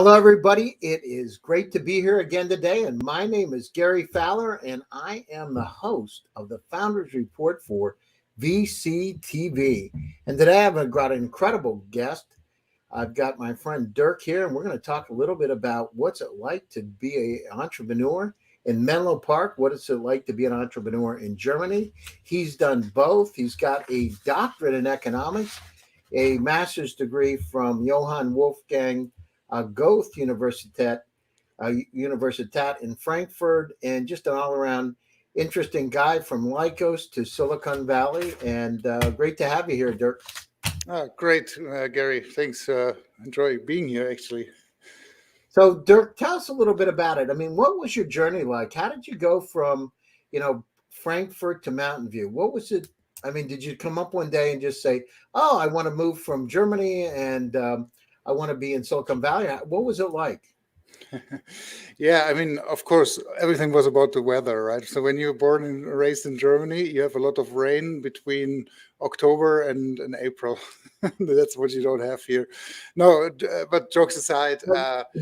Hello, everybody. It is great to be here again today. And my name is Gary Fowler, and I am the host of the Founders Report for VCTV. And today I've got an incredible guest. I've got my friend Dirk here, and we're going to talk a little bit about what's it like to be an entrepreneur in Menlo Park. What is it like to be an entrepreneur in Germany? He's done both. He's got a doctorate in economics, a master's degree from Johann Wolfgang Goethe Universitat in Frankfurt, and just an all-around interesting guy from Lycos to Silicon Valley. And great to have you here, Dirk. Great, Gary. Thanks. Enjoy being here, actually. So, Dirk, tell us a little bit about it. I mean, what was your journey like? How did you go from, Frankfurt to Mountain View? What was it? I mean, did you come up one day and just say, "Oh, I want to move from Germany and I want to be in Silicon Valley"? What was it like? Yeah, I mean, of course, everything was about the weather, right? So when you're born and raised in Germany, you have a lot of rain between October and April. That's what you don't have here. No, but jokes aside.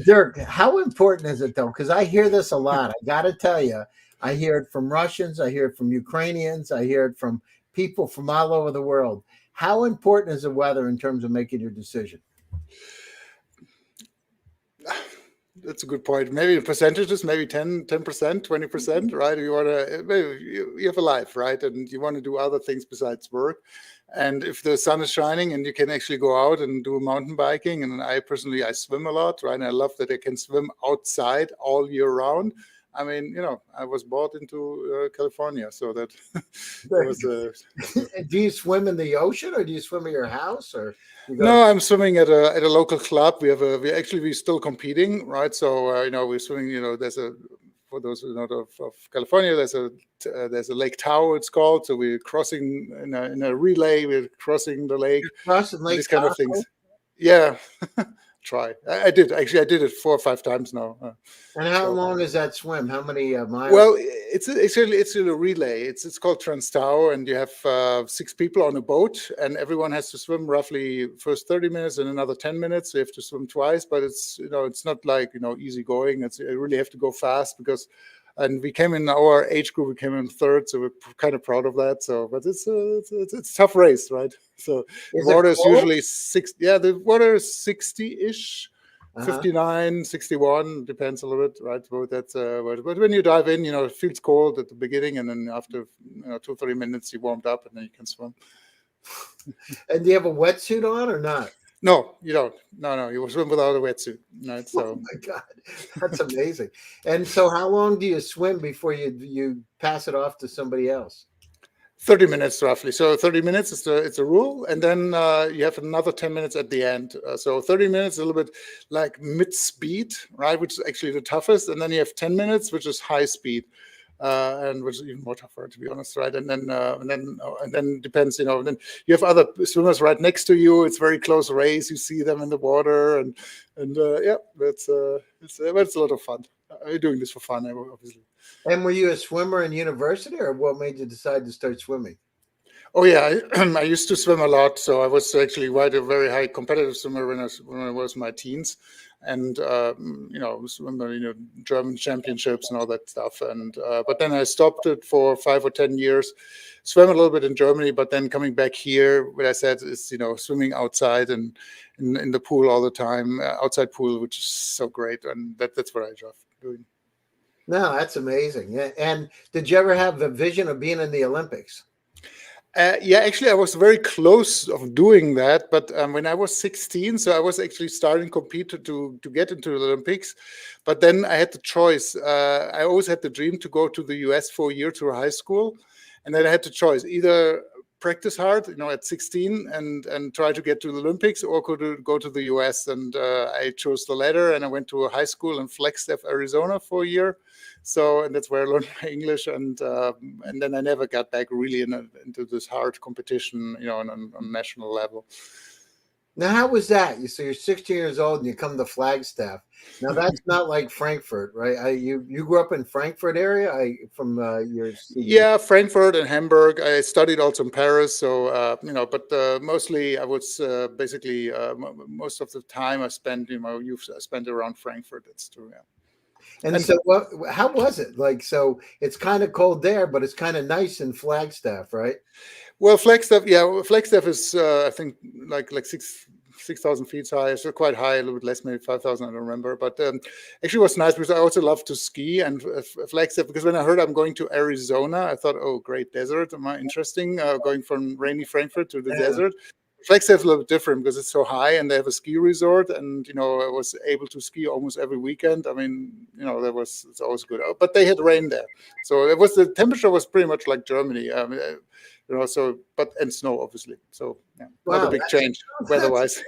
Dirk, how important is it, though? Because I hear this a lot. I got to tell you, I hear it from Russians. I hear it from Ukrainians. I hear it from people from all over the world. How important is the weather in terms of making your decision? That's a good point. Maybe in percentages, maybe 10%, 20%, right? You want to, maybe you have a life, right? And you want to do other things besides work. And if the sun is shining and you can actually go out and do mountain biking, and I swim a lot, right? And I love that I can swim outside all year round. I mean, I was brought into California, so that was. Do you swim in the ocean, or do you swim at your house, or? No, I'm swimming at a local club. We're still competing, right? So we're swimming. For those who know of California, there's a Lake Tahoe, it's called. So we're crossing in a relay. We're crossing the lake. You're crossing Lake these kind of things. Yeah. Try. I did it 4 or 5 times now. And how long is that swim? How many miles? Well, it's a relay. It's called Trans-Tau, and you have 6 people on a boat, and everyone has to swim roughly first 30 minutes and another 10 minutes. So you have to swim twice, but it's not like easy going. You really have to go fast and we came in our age group. We came in third, so we're kind of proud of that. So, but it's a tough race, right? So the water is usually 6. Yeah, the water is 60-ish, 59, 61, depends a little bit, right? So that's but when you dive in, it feels cold at the beginning, and then after 2 or 3 minutes, you warmed up, and then you can swim. And do you have a wetsuit on or not? No, you don't. No, you swim without a wetsuit. Right? So. Oh my God, that's amazing. And so, how long do you swim before you pass it off to somebody else? 30 minutes roughly. So 30 minutes it's a rule, and then you have another 10 minutes at the end. So 30 minutes, a little bit like mid-speed, right, which is actually the toughest, and then you have 10 minutes, which is high speed. And which is even more tougher, to be honest, right? And then depends, then you have other swimmers right next to you. It's very close race. You see them in the water, and yeah, it's a lot of fun. We're doing this for fun, obviously. And were you a swimmer in university, or what made you decide to start swimming? Oh yeah, I used to swim a lot. So I was actually quite a very high competitive swimmer when I was in my teens, and swim, German championships and all that stuff. And but then I stopped it for 5 or 10 years. Swam a little bit in Germany, but then coming back here, what I said is swimming outside and in the pool all the time, outside pool, which is so great, and that's what I love doing. No, that's amazing. And did you ever have the vision of being in the Olympics? Yeah, actually, I was very close of doing that. But when I was 16, so I was actually starting to compete to get into the Olympics. But then I had the choice. I always had the dream to go to the US for a year to high school. And then I had the choice, either practice hard, at 16 and try to get to the Olympics, or could go to the US. And I chose the latter, and I went to a high school in Flagstaff, Arizona for a year. So, and that's where I learned my English, and then I never got back really into this hard competition, on national level. Now, how was that? So you're 16 years old and you come to Flagstaff. Now that's not like Frankfurt, right? You grew up in Frankfurt area. From your CV. Yeah, Frankfurt and Hamburg. I studied also in Paris, so but mostly I was basically most of the time I spent, youth I spent around Frankfurt. That's true. Yeah. And so, how was it? Like, so it's kind of cold there, but it's kind of nice in Flagstaff, right? Well, Flagstaff, yeah, Flagstaff is I think like 6,000 feet high. So quite high, a little bit less, maybe 5,000. I don't remember. But actually, it was nice because I also love to ski and Flagstaff. Because when I heard I'm going to Arizona, I thought, oh, great desert. Am I interesting? Going from rainy Frankfurt to the desert. Flagstaff is a little bit different because it's so high and they have a ski resort, and I was able to ski almost every weekend. I mean, it's always good. But they had rain there, so the temperature was pretty much like Germany. And snow obviously. So yeah, not a big change weather-wise.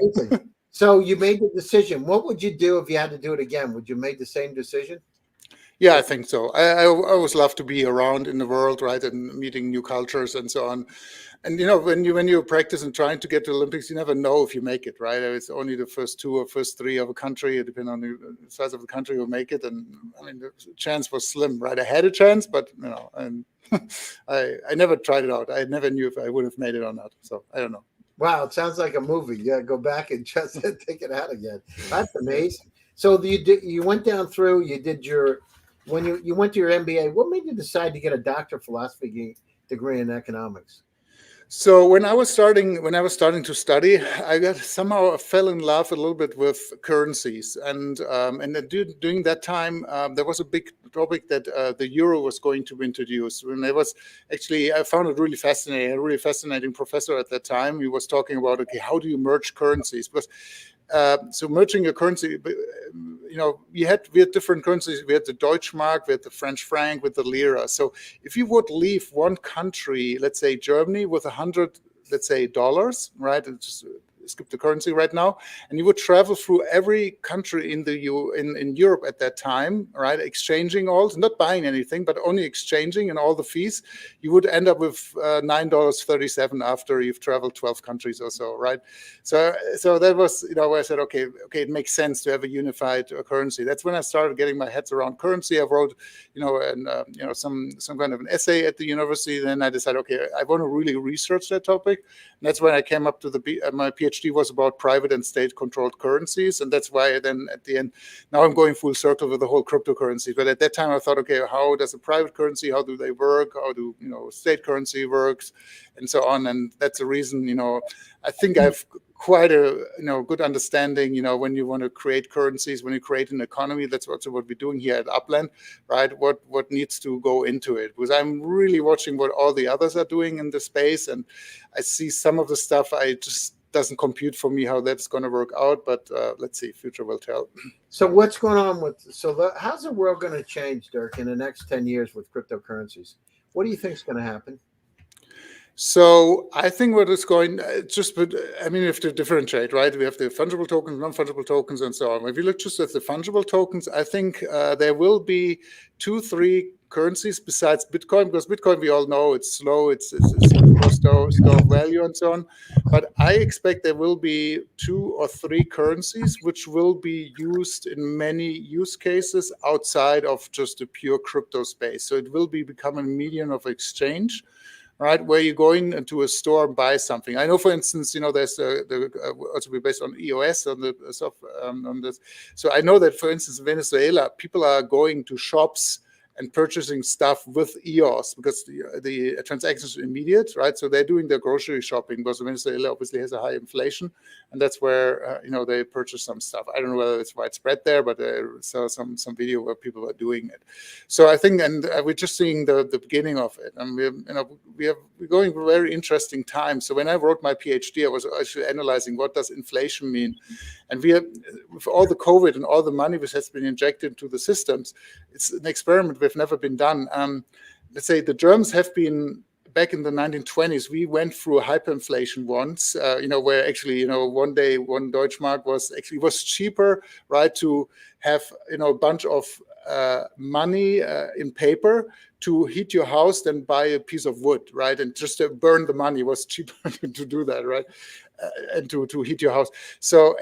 So you made the decision. What would you do if you had to do it again? Would you make the same decision? Yeah, I think so. I always love to be around in the world, right, and meeting new cultures and so on. And when you practice and trying to get to the Olympics, you never know if you make it, right? It's only the first two or first three of a country, depending on the size of the country, who make it. And I mean, the chance was slim, right? I had a chance, but and I never tried it out. I never knew if I would have made it or not. So I don't know. Wow, it sounds like a movie. Yeah, go back and just take it out again. That's amazing. So you went down through. You did when you went to your MBA. What made you decide to get a doctor of philosophy degree in economics? So when I was starting to study, I fell in love a little bit with currencies, and during that time there was a big topic that the euro was going to be introduced. And I found it really fascinating. A really fascinating professor at that time. He was talking about, okay, how do you merge currencies? Because so merging a currency, we had different currencies. We had the Deutschmark, we had the French franc, with the lira. So if you would leave one country, let's say Germany, with 100, let's say dollars, right? Just skip the currency right now, and you would travel through every country in Europe at that time, right? Exchanging not buying anything, but only exchanging and all the fees. You would end up with $9.37 after you've traveled 12 countries or so, right? So that was where I said, okay, it makes sense to have a unified currency. That's when I started getting my heads around currency. I wrote, some kind of an essay at the university. Then I decided, okay, I want to really research that topic. And that's when I came up to my PhD was about private and state-controlled currencies, and that's why then at the end, now I'm going full circle with the whole cryptocurrency. But at that time, I thought, okay, how does a private currency? How do they work? How do state currency works, and so on? And that's the reason, I think I've quite a good understanding. When you want to create currencies, when you create an economy, that's also what we're doing here at Upland, right? What needs to go into it? Because I'm really watching what all the others are doing in the space, and I see some of the stuff doesn't compute for me how that's going to work out, but let's see, future will tell. So what's going on how's the world going to change, Dirk, in the next 10 years with cryptocurrencies? What do you think is going to happen? So I think what is going, we have to differentiate, right? We have the fungible tokens, non-fungible tokens, and so on. If you look just at the fungible tokens, I think there will be 2-3 currencies besides Bitcoin, because Bitcoin, we all know, it's slow, it's store of value and so on. But I expect there will be 2 or 3 currencies which will be used in many use cases outside of just the pure crypto space. So it will become a medium of exchange, right, where you go into a store and buy something. I know, for instance, there's also be based on EOS on the stuff on this. So I know that, for instance, in Venezuela, people are going to shops and purchasing stuff with EOS because the transaction is immediate, right? So they're doing their grocery shopping because Venezuela obviously has a high inflation, and that's where they purchase some stuff. I don't know whether it's widespread there, but I saw some video where people are doing it. So I think, and we're just seeing the beginning of it, and we're going through a very interesting time. So when I wrote my PhD, I was actually analyzing what does inflation mean, and with all the COVID and all the money which has been injected into the systems, it's an experiment we've never been done. Let's say the Germans have been, back in the 1920s, we went through a hyperinflation once, where actually, one day, one Deutschmark was cheaper, right, to have, a bunch of money in paper to heat your house than buy a piece of wood, right? And just to burn the money was cheaper to do that, right? And to heat your house. So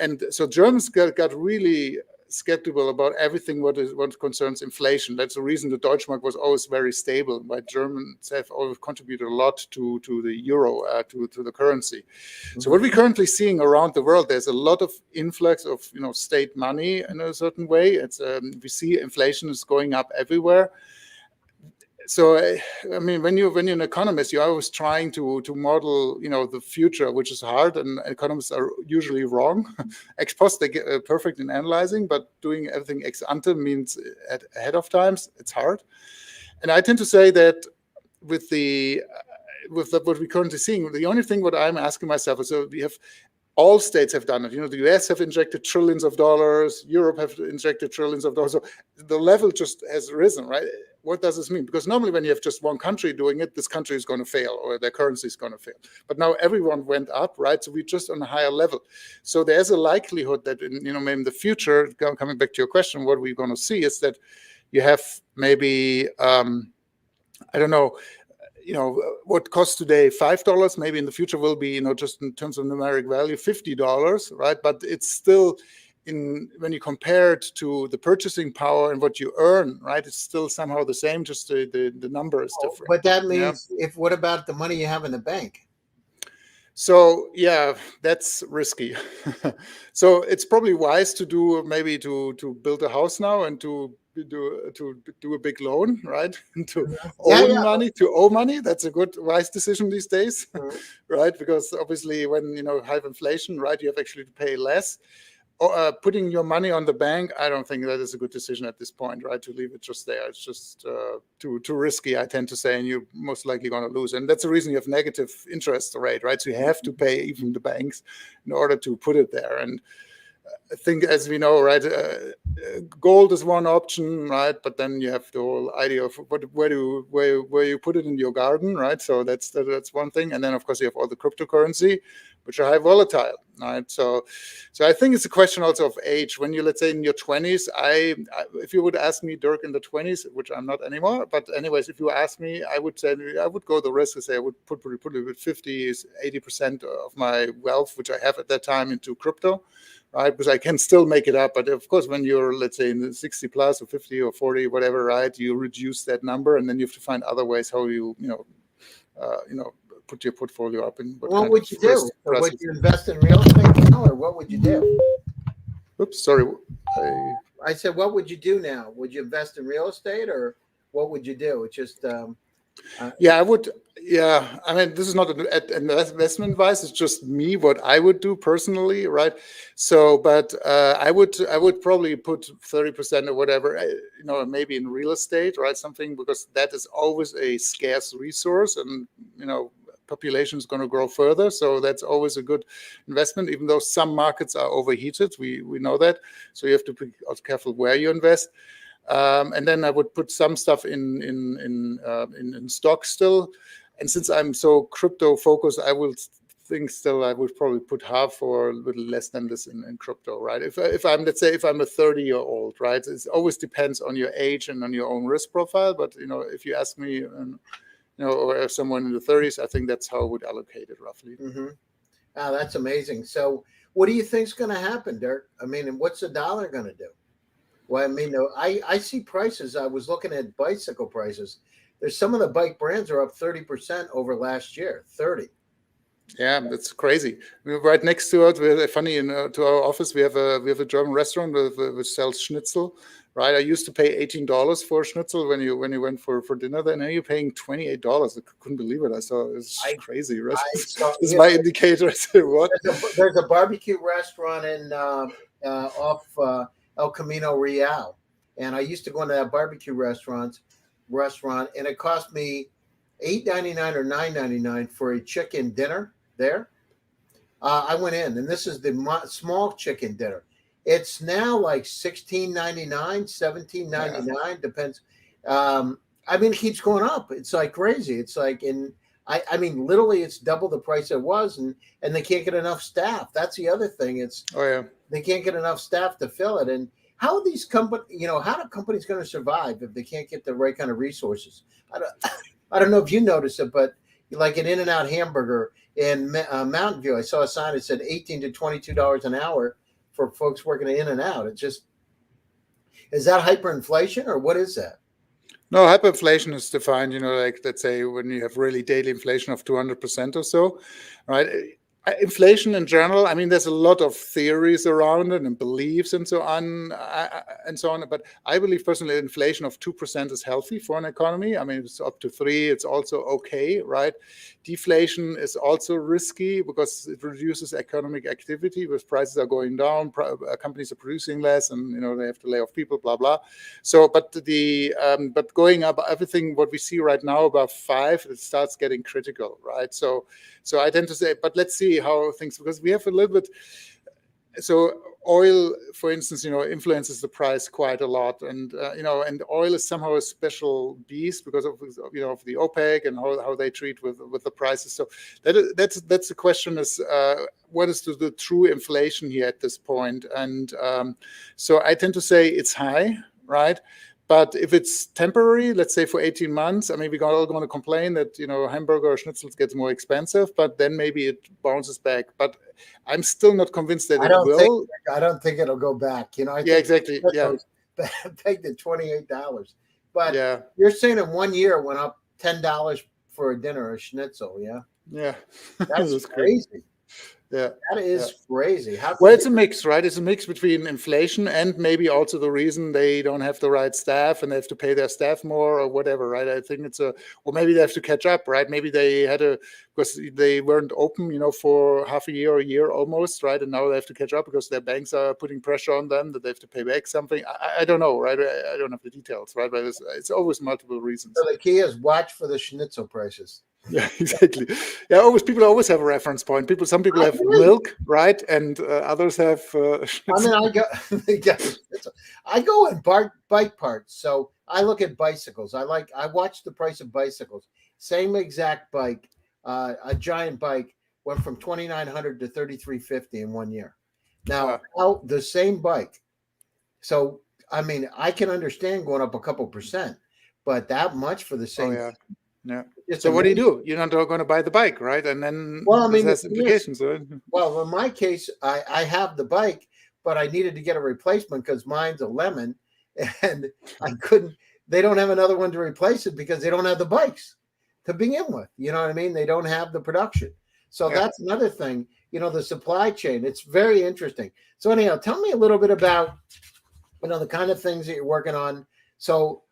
Germans got really skeptical about everything what concerns inflation. That's the reason the Deutschmark was always very stable. Why Germans have always contributed a lot to the euro, to the currency. Mm-hmm. So what we're currently seeing around the world, there's a lot of influx of state money in a certain way. It's we see inflation is going up everywhere. So, I mean, when you're an economist, you're always trying to model, the future, which is hard, and economists are usually wrong. Ex post, they get perfect in analyzing, but doing everything ex ante means ahead of times, it's hard. And I tend to say that with what we're currently seeing, the only thing what I'm asking myself is, so we have all states have done it. The US have injected trillions of dollars, Europe have injected trillions of dollars. So the level just has risen, right? What does this mean? Because normally when you have just one country doing it, this country is going to fail or their currency is going to fail. But now everyone went up, right? So we're just on a higher level. So there's a likelihood that, maybe in the future, coming back to your question, what we're going to see is that you have maybe, I don't know, what costs today $5, maybe in the future will be, just in terms of numeric value, $50, right? But it's still, when you compare it to the purchasing power and what you earn, right, it's still somehow the same, just the number is different. But that means, what about the money you have in the bank? So yeah, that's risky. So it's probably wise to build a house now and to do a big loan, right? to owe money. That's a good, wise decision these days, right? Because obviously when high inflation, right, you have actually to pay less. Putting your money on the bank, I don't think that is a good decision at this point, right? To leave it just there, it's just too risky, I tend to say, and you're most likely going to lose. And that's the reason you have negative interest rate, right? So you have to pay even the banks in order to put it there. And I think, as we know, right, gold is one option, right? But then you have the whole idea of where you put it in your garden, right? So that's one thing. And then of course you have all the cryptocurrency, which are high volatile, right? So I think it's a question also of age. When you, let's say, in your 20s, if you would ask me, Dirk, in the 20s, which I'm not anymore, but anyways, if you ask me, I would say I would go the risk to say I would put it with 80% of my wealth, which I have at that time, into crypto, right? Because I can still make it up. But of course, when you're, let's say, in the 60 plus or 50 or 40, whatever, right, you reduce that number, and then you have to find other ways how you, put your portfolio up. In what would you do? Or would you invest in real estate now, or what would you do? Oops, sorry. I said, what would you do now? Would you invest in real estate, or what would you do? It's just I would. Yeah, I mean, this is not an investment advice. It's just me, what I would do personally, right? So, but I would probably put 30% or whatever, maybe in real estate, right? Something, because that is always a scarce resource, and population is going to grow further, so that's always a good investment. Even though some markets are overheated, we know that. So you have to be also careful where you invest. And then I would put some stuff in stocks still. And since I'm so crypto focused, I would think still I would probably put half or a little less than this in crypto, right? If I'm, let's say, if I'm a 30-year-old, right? It always depends on your age and on your own risk profile. But if you ask me, or someone in the 30s, I think that's how I would allocate it roughly. Mm-hmm. Oh, that's amazing. So what do you think is going to happen, Dirk? I mean, and what's the dollar going to do? Well, I mean, I see prices. I was looking at bicycle prices. There's some of the bike brands are up 30% over last year. 30. Yeah, that's crazy. We're right next to it. To our office, we have a German restaurant which sells schnitzel. Right, I used to pay $18 for a schnitzel when you went for dinner. Then now you're paying $28. I couldn't believe it. I saw it's crazy. Right? This is my indicator. I said, what? There's a barbecue restaurant in off El Camino Real, and I used to go into that barbecue restaurant, and it cost me $8.99 or $9.99 for a chicken dinner there. I went in, and this is the small chicken dinner. It's now like $16.99, $17.99, depends. I mean, it keeps going up. It's like crazy. It's like, I mean, literally, it's double the price it was, and they can't get enough staff. That's the other thing. They can't get enough staff to fill it. And how are these companies, how are companies going to survive if they can't get the right kind of resources? I don't know if you notice it, but like an In-N-Out hamburger in Mountain View, I saw a sign that said $18 to $22 an hour for folks working at In-N-Out. It just, is that hyperinflation or what is that? No, hyperinflation is defined, like let's say when you have really daily inflation of 200% or so, right? Inflation in general, I mean, there's a lot of theories around it and beliefs and so on, but I believe personally inflation of 2% is healthy for an economy. I mean, it's up to 3%, it's also okay, right? Deflation is also risky because it reduces economic activity because prices are going down, companies are producing less, and they have to lay off people, blah blah. So, but going up, everything what we see right now above 5, it starts getting critical, right? So I tend to say, but let's see how things, because we have a little bit. So oil, for instance, influences the price quite a lot, and and oil is somehow a special beast because of of the OPEC and how they treat with the prices. So that's the question is what is the true inflation here at this point? And so I tend to say it's high, right? But if it's temporary, let's say for 18 months, I mean, we're all going to complain that, hamburger or schnitzels gets more expensive, but then maybe it bounces back. But I'm still not convinced that it will. I don't think it'll go back. I think exactly. Yeah. Pegged at $28. But yeah, you're saying in 1 year it went up $10 for a dinner, a schnitzel, yeah? Yeah. That's crazy. Yeah, that is crazy. Well, it's a mix, right? It's a mix between inflation and maybe also the reason they don't have the right staff and they have to pay their staff more or whatever, right? I think or maybe they have to catch up, right? Maybe they because they weren't open, for half a year or a year almost, right? And now they have to catch up because their banks are putting pressure on them that they have to pay back something. I don't know, right? I don't have the details, right? But it's always multiple reasons. So the key is watch for the schnitzel prices. Yeah, exactly. Yeah, people always have a reference point. Some people have milk, right, and others have. I mean, I go in bike parts, so I look at bicycles. I watch the price of bicycles. Same exact bike, a giant bike went from $2,900 to $3,350 in 1 year. Now, the same bike. So I mean, I can understand going up a couple percent, but that much for the same. Oh, yeah. Yeah. So what do? You're not going to buy the bike, right? And then this has implications. Well, in my case, I have the bike, but I needed to get a replacement because mine's a lemon, and I couldn't. They don't have another one to replace it because they don't have the bikes to begin with. You know what I mean? They don't have the production. So that's another thing. The supply chain. It's very interesting. So anyhow, tell me a little bit about the kind of things that you're working on. So.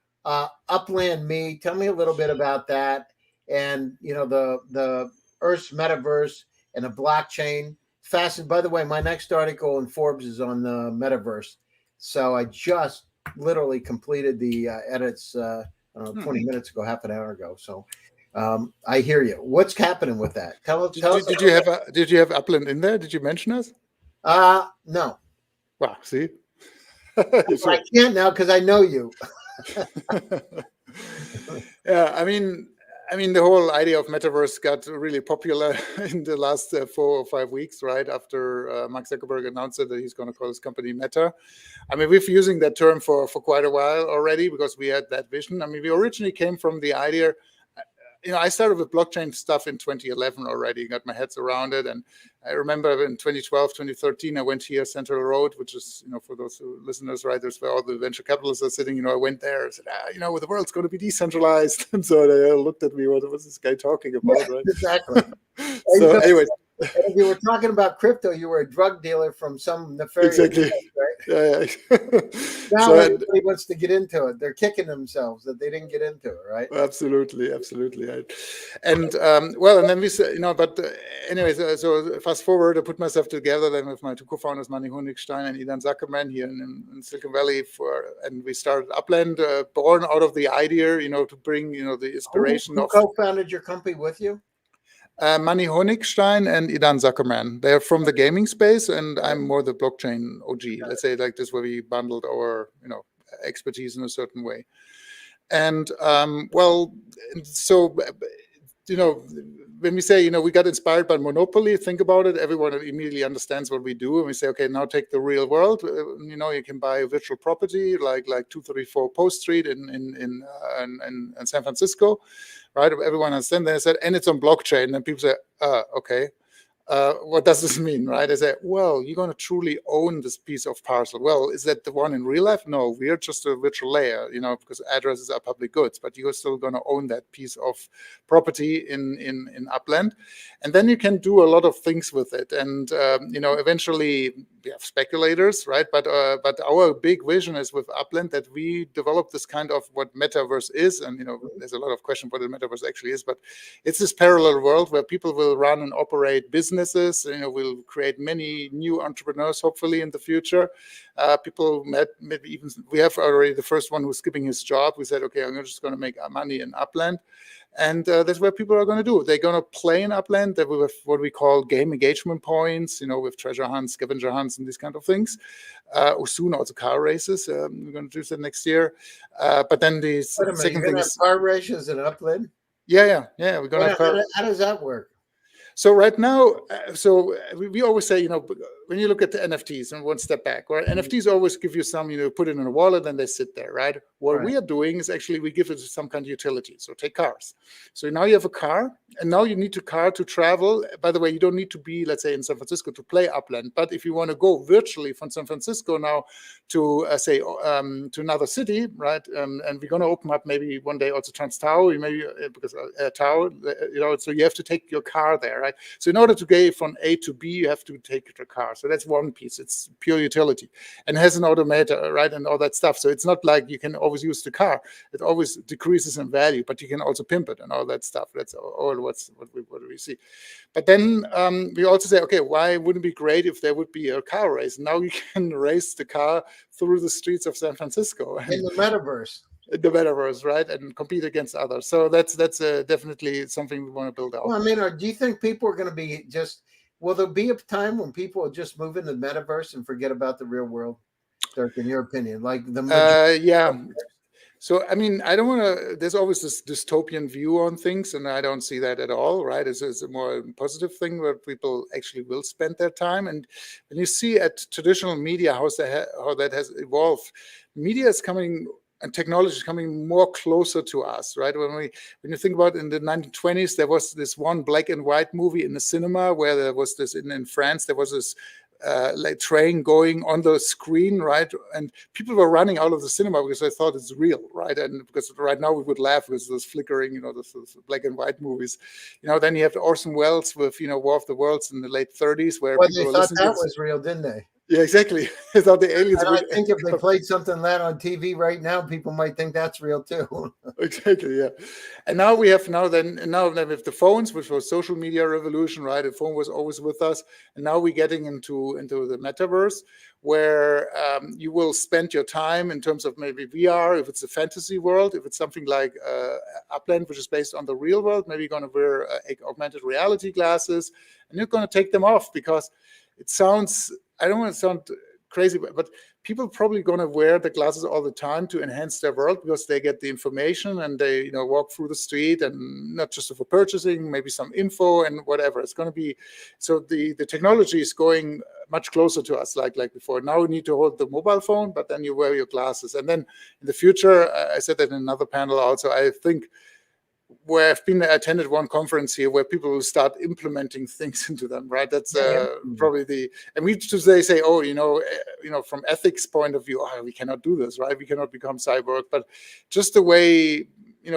Upland, tell me a little bit about that, and the Earth's metaverse and a blockchain. Fascinating. By the way, my next article in Forbes is on the metaverse, so I just literally completed the edits 20 minutes ago, half an hour ago. So I hear you. What's happening with that? Tell us. Did you have Upland in there? Did you mention us? No. Wow. See, I can't now because I know you. Yeah, I mean, the whole idea of metaverse got really popular in the last 4 or 5 weeks, right? After Mark Zuckerberg announced that he's going to call his company Meta. I mean, we've been using that term for quite a while already because we had that vision. I mean, we originally came from the idea. I started with blockchain stuff in 2011 already, got my heads around it. And I remember in 2012, 2013, I went here, Central Road, which is, for those listeners, right, there's where all the venture capitalists are sitting. I went there and said, the world's going to be decentralized. And so they looked at me, what was this guy talking about, right? Exactly. So anyways. If you were talking about crypto, you were a drug dealer from some nefarious place, right? Yeah. Now everybody wants to get into it. They're kicking themselves that they didn't get into it, right? Absolutely. Right. And and then we said, but anyways, so fast forward, I put myself together then with my two co-founders, Honigstein and Idan Zuckerman here in Silicon Valley and we started Upland, born out of the idea, to bring, the inspiration Who co-founded your company with you? Honigstein and Idan Zuckerman. They're from the gaming space, and I'm more the blockchain OG. Let's say like this, where we bundled our expertise in a certain way. And so when we say, we got inspired by Monopoly, think about it. Everyone immediately understands what we do. And we say, okay, now take the real world. You can buy a virtual property like 234 Post Street in San Francisco, right? Everyone understands. Then I said, and it's on blockchain. And people say, okay. What does this mean, right? I say, well, you're going to truly own this piece of parcel. Well, is that the one in real life? No, we're just a virtual layer, because addresses are public goods, but you're still going to own that piece of property in Upland. And then you can do a lot of things with it. And, eventually we have speculators, right? But our big vision is with Upland that we develop this kind of what Metaverse is. And, there's a lot of question what the Metaverse actually is, but it's this parallel world where people will run and operate businesses. We'll create many new entrepreneurs, hopefully, in the future. People maybe even, we have already the first one who's skipping his job. We said, okay, I'm just going to make money in Upland. And that's what people are going to do. They're going to play in Upland. That we have what we call game engagement points, with treasure hunts, scavenger hunts, and these kind of things. Soon also car races. We're going to do that next year. But then the second thing is car races in Upland. Yeah. We're going to have car. How does that work? So right now, we always say, when you look at the NFTs and one step back, right? NFTs always give you some, put it in a wallet and they sit there, right? What we are doing is actually we give it some kind of utility. So take cars. So now you have a car, and now you need a car to travel. By the way, you don't need to be, let's say, in San Francisco to play Upland. But if you want to go virtually from San Francisco now to, to another city, right? And we're going to open up maybe one day also Trans Tao, maybe because Tao, so you have to take your car there, right? So in order to go from A to B, you have to take your car. So that's one piece. It's pure utility and has an automator, right? And all that stuff. So it's not like you can always use the car. It always decreases in value, but you can also pimp it and all that stuff. That's all what we see. But then we also say, okay, why wouldn't it be great if there would be a car race? Now you can race the car through the streets of San Francisco. In the Metaverse. The Metaverse, right? And compete against others. So that's definitely something we want to build out. Well, do you think people are going to be will there be a time when people will just move into the Metaverse and forget about the real world, Dirk, in your opinion? Like yeah. So, I don't want to, there's always this dystopian view on things, and I don't see that at all, right? It's a more positive thing where people actually will spend their time. And when you see at traditional media how that has evolved, media is coming and technology is coming more closer to us, right? When you think about in the 1920s, there was this one black and white movie in the cinema where there was this, in France, there was this like train going on the screen, right? And people were running out of the cinema because they thought it's real, right? And because right now we would laugh because those flickering, those black and white movies. Then you have Orson Welles with, War of the Worlds in the late 30s, where well, people they thought that was real, didn't they? Yeah, exactly. They thought the aliens. And I think if they played something like that on TV right now, people might think that's real too. Exactly, yeah. And now we have now with the phones, which was social media revolution, right? The phone was always with us, and now we're getting into the Metaverse, where you will spend your time in terms of maybe VR, if it's a fantasy world, if it's something like Upland, which is based on the real world, maybe you're going to wear augmented reality glasses, and you're going to take them off because it sounds. I don't want to sound crazy, but people probably going to wear the glasses all the time to enhance their world because they get the information and they walk through the street, and not just for purchasing, maybe some info and whatever. It's going to be so the technology is going much closer to us like before. Now we need to hold the mobile phone, but then you wear your glasses, and then in the future, I said that in another panel also, I think. Where I've attended one conference here where people will start implementing things into them, right? That's probably and we today say, from ethics point of view, we cannot do this, right? We cannot become cyborg, but just the way,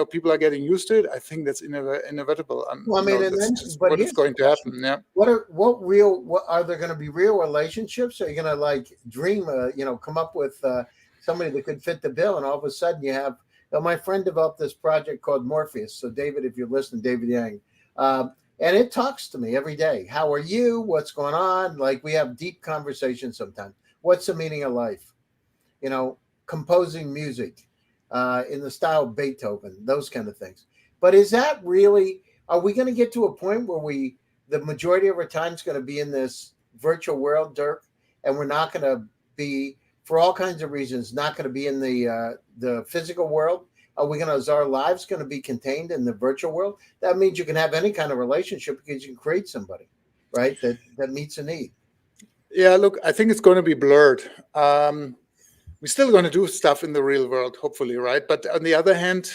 people are getting used to it, I think that's inevitable. Well, that's what is going to happen. Yeah. What are there going to be real relationships? Are you going to dream, come up with somebody that could fit the bill, and all of a sudden you have. My friend developed this project called Morpheus. So David, if you're listening, David Yang, and it talks to me every day. How are you? What's going on? Like we have deep conversations sometimes. What's the meaning of life? Composing music in the style of Beethoven, those kind of things. But is that really, are we going to get to a point where the majority of our time is going to be in this virtual world, Dirk, and we're not going to be, for all kinds of reasons, not going to be in the physical world, Is our lives going to be contained in the virtual world? That means you can have any kind of relationship because you can create somebody, right? That meets a need. Yeah, look, I think it's going to be blurred. We're still going to do stuff in the real world, hopefully, right? But on the other hand,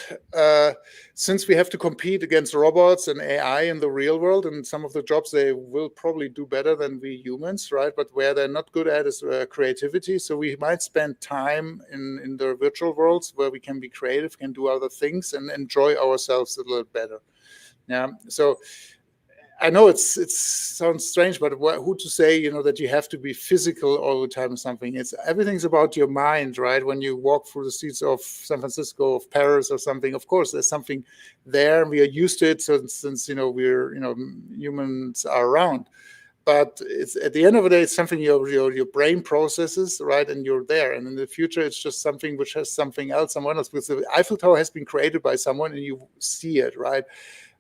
since we have to compete against robots and AI in the real world, and some of the jobs they will probably do better than we humans, right? But where they're not good at is creativity. So we might spend time in the virtual worlds where we can be creative, can do other things, and enjoy ourselves a little better. Yeah. So I know it sounds strange, but who to say, that you have to be physical all the time or something? Everything's about your mind, right? When you walk through the streets of San Francisco, of Paris or something, of course, there's something there and we are used to it since we're, humans are around. But it's at the end of the day, it's something your brain processes, right? And you're there. And in the future, it's just something which has something else, someone else. Because the Eiffel Tower has been created by someone and you see it, right?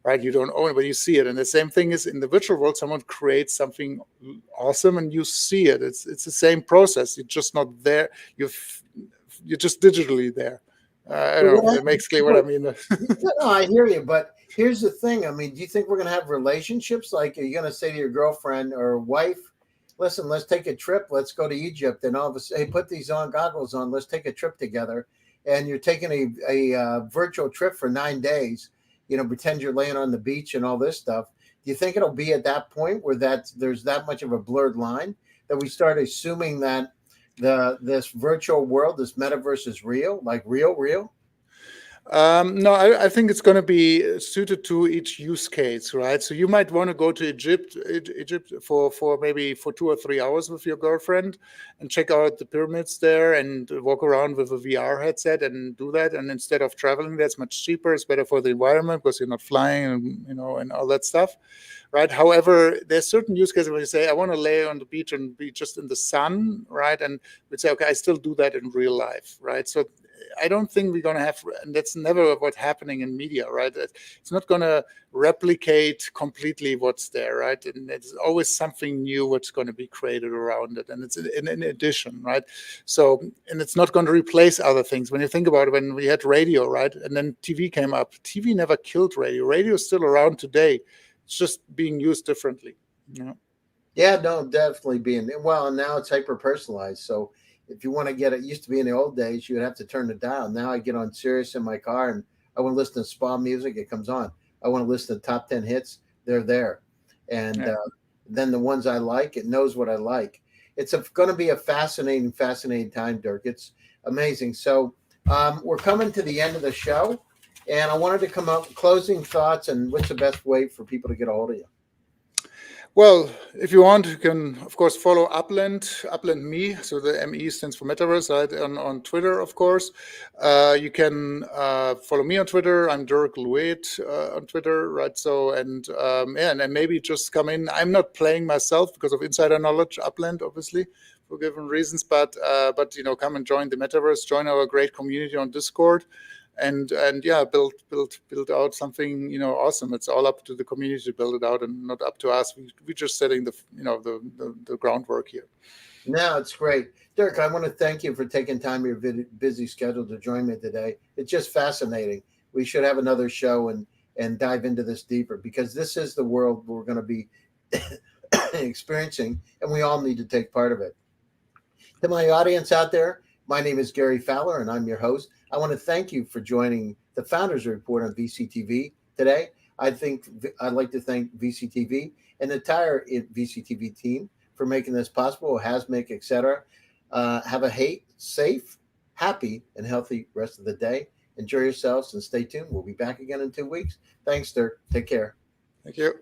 Right, you don't own it, but you see it. And the same thing is in the virtual world, someone creates something awesome and you see it. It's the same process. You're just not there. You're just digitally there. I don't know if that makes clear what I mean. No, I hear you. But here's the thing. I mean, do you think we're going to have relationships? Like, are you going to say to your girlfriend or wife, listen, let's take a trip. Let's go to Egypt. And all of a sudden, hey, put these goggles on. Let's take a trip together. And you're taking a virtual trip for 9 days. Pretend you're laying on the beach and all this stuff. Do you think it'll be at that point where there's that much of a blurred line that we start assuming that this virtual world, this metaverse is real, like real? No, I think it's going to be suited to each use case, right? So you might want to go to Egypt for maybe for 2 or 3 hours with your girlfriend and check out the pyramids there and walk around with a VR headset and do that. And instead of traveling, that's much cheaper. It's better for the environment because you're not flying, and all that stuff, right? However, there's certain use cases where you say, I want to lay on the beach and be just in the sun, right? And we'd say, okay, I still do that in real life, right? So I don't think we're going to have, and that's never what's happening in media, right? It's not going to replicate completely what's there, right? And it's always something new what's going to be created around it. And it's in addition, right? So, and it's not going to replace other things. When you think about it, when we had radio, right? And then TV came up. TV never killed radio. Radio is still around today. It's just being used differently. Yeah, no, definitely being, well, and now it's hyper personalized. So if you want to get it, used to be in the old days, you would have to turn it down. Now I get on Sirius in my car and I want to listen to spa music, it comes on. I want to listen to top 10 hits, they're there. And then the ones I like, it knows what I like. It's going to be a fascinating time, Dirk. It's amazing. So we're coming to the end of the show, and I wanted to come up with closing thoughts and what's the best way for people to get a hold of you. Well, if you want, you can, of course, follow Upland Me. So the ME stands for Metaverse, right? On Twitter, of course. You can follow me on Twitter. I'm Dirk Lueth on Twitter, right? So, and maybe just come in. I'm not playing myself because of insider knowledge, Upland, obviously, for given reasons. But come and join the Metaverse, join our great community on Discord. And build out something awesome. It's all up to the community to build it out, and not up to us. We're just setting the groundwork here. No, it's great, Dirk. I want to thank you for taking time your busy schedule to join me today. It's just fascinating. We should have another show and dive into this deeper, because this is the world we're going to be experiencing, and we all need to take part of it. To my audience out there, my name is Gary Fowler, and I'm your host. I want to thank you for joining the Founders Report on VCTV today. I'd like to thank VCTV and the entire VCTV team for making this possible, Hasmic, etc. Have a safe, happy, and healthy rest of the day. Enjoy yourselves and stay tuned. We'll be back again in 2 weeks. Thanks, Dirk. Take care. Thank you.